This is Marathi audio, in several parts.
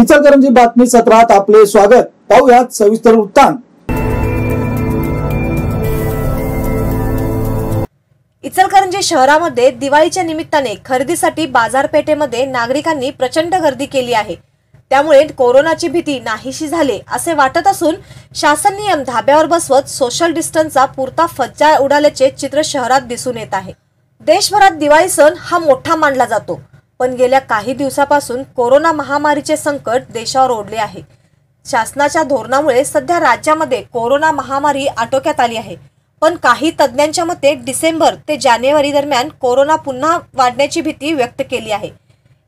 इचलकरंजी बातमी सत्रात आपले स्वागत। पाहूयात सविस्तर वृत्तांत। इचलकरंजी शहरामध्ये दिवाळीच्या निमित्ताने खरेदीसाठी बाजारपेठेमध्ये नागरिकांनी प्रचंड गर्दी केली आहे। त्यामुळे कोरोनाची भीती नाहीशी झाली असे वाटत असून शासन नियम धाब्यावर बसवत सोशल डिस्टन्सचा पुरता फज्जा उडाल्याचे चित्र शहरात दिसून येत आहे। देशभरात दिवाळी सण हा मोठा मानला जातो, पण गेल्या काही दिवसापासून कोरोना महामारीचे संकट देशावर ओढले आहे। शासनाच्या धोरणामुळे सध्या राज्यामध्ये कोरोना महामारी आटोक्यात आली आहे, पण काही तज्ञांच्या मते डिसेंबर ते जानेवारी दरम्यान कोरोना पुन्हा वाढण्याची भीती व्यक्त केली आहे।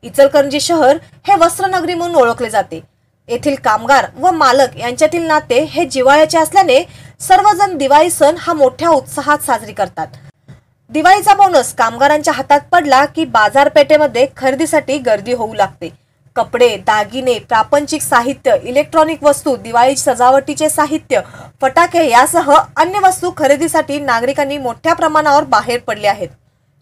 इचलकरंजी शहर हे वस्त्रनगरी म्हणून ओळखले जाते। येथील कामगार व मालक यांच्यातील नाते हे जिव्हाळ्याचे असल्याने सर्वजण दिवाळी सण हा मोठ्या उत्साहात साजरी करतात। दिवाळीचा बोनस कामगारांच्या हातात पडला की बाजारपेठेमध्ये खरेदीसाठी गर्दी होऊ लागते। कपडे, दागिने, प्रापंचिक साहित्य, इलेक्ट्रॉनिक वस्तू, दिवाळी सजावटीचे साहित्य, फटाके यासह अन्य वस्तू खरेदीसाठी नागरिकांनी मोठ्या प्रमाणावर बाहेर पडले आहेत।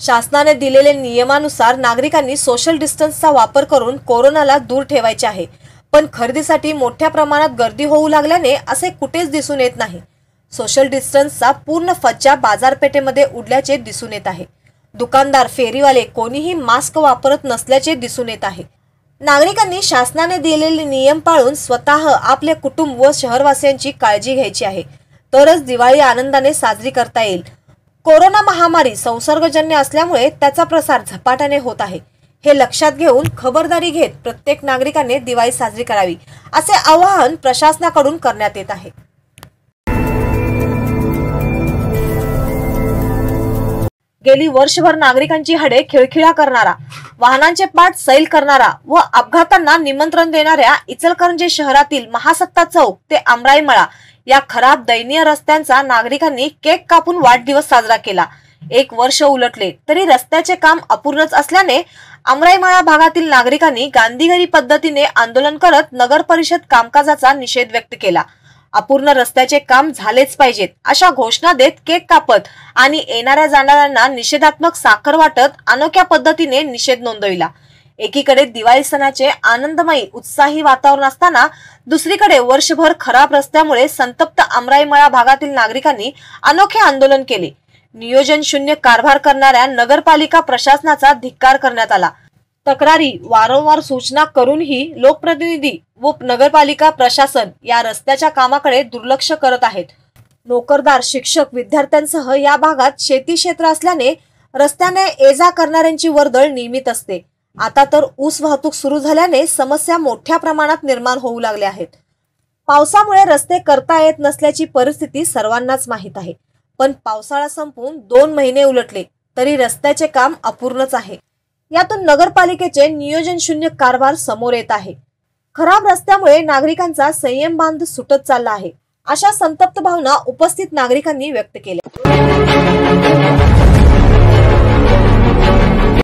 शासनाने दिलेल्या नियमानुसार नागरिकांनी सोशल डिस्टन्सचा वापर करून कोरोनाला दूर ठेवायचे आहे, पण खरेदीसाठी मोठ्या प्रमाणात गर्दी होऊ लागल्याने असे कुठेच दिसून येत नाही। सोशल डिस्टन्सचा पूर्ण फज्जा बाजारपेठेमध्ये उडल्याचे दिसून येत आहे। दुकानदार, फेरीवाले कोणीही मास्क वापरत नसल्याचे दिसून येत आहे। नागरिकांनी शासनाने दिलेले नियम पाळून स्वतः, आपले कुटुंब व शहरवासियांची काळजी घ्यायची आहे, तरच दिवाळी आनंदाने साजरी करता येईल। कोरोना महामारी संसर्गजन्य असल्यामुळे त्याचा प्रसार झपाट्याने होत आहे। हे लक्षात घेऊन खबरदारी घेत प्रत्येक नागरिकाने दिवाळी साजरी करावी असे आवाहन प्रशासनाकडून करण्यात येत आहे। गेली वर्षभर नागरिकांची हडे खिळखिळा करणारा, वाहनांचे पाठ सैल करणारा व अपघातांना निमंत्रण देणाऱ्या इचलकरंजी शहरातील महासत्ता चौक ते आमराई मळा या खराब दयनीय रस्त्यांचा नागरिकांनी केक कापून वाढदिवस साजरा केला। एक वर्ष उलटले तरी रस्त्याचे काम अपूर्णच असल्याने आमराई मळा भागातील नागरिकांनी गांधीगिरी पद्धतीने आंदोलन करत नगर परिषद कामकाजाचा निषेध व्यक्त केला। अपूर्ण रस्त्याचे काम झालेच पाहिजेत अशा घोषणा देत केक कापत आणि येणाऱ्या जाणाऱ्यांना निषेधात्मक साखर वाटत अनोख्या पद्धतीने निषेध नोंदविला। एकीकडे दिवाळी सणाचे आनंदमयी उत्साही वातावरण असताना दुसरीकडे वर्षभर खराब रस्त्यामुळे संतप्त आमराई मळा भागातील नागरिकांनी अनोखे आंदोलन केले। नियोजन शून्य कारभार करणाऱ्या नगरपालिका प्रशासनाचा धिक्कार करण्यात आला। तक्रारी, वारंवार सूचना करूनही लोकप्रतिनिधी व नगरपालिका प्रशासन या रस्त्याच्या कामाकडे दुर्लक्ष करत आहेत। नोकरदार, शिक्षक, विद्यार्थ्यांसह या भागात शेती क्षेत्र असल्याने रस्त्याने ये-जा करणाऱ्यांची वर्दळ नियमित असते। आता तर ऊस वाहतूक सुरू झाल्याने समस्या मोठ्या प्रमाणात निर्माण होऊ लागल्या आहेत। पावसामुळे रस्ते करता येत नसल्याची परिस्थिती सर्वांनाच माहीत आहे, पण पावसाळा संपून 2 महिने उलटले तरी रस्त्याचे काम अपूर्णच आहे। यातून नगरपालिकेचे नियोजन शून्य कारभार समोर येत आहे। खराब रस्त्यामुळे नागरिकांचा संयम बांध सुटत चालला आहे, अशा संतप्त भावना उपस्थित नागरिकांनी व्यक्त केल्या।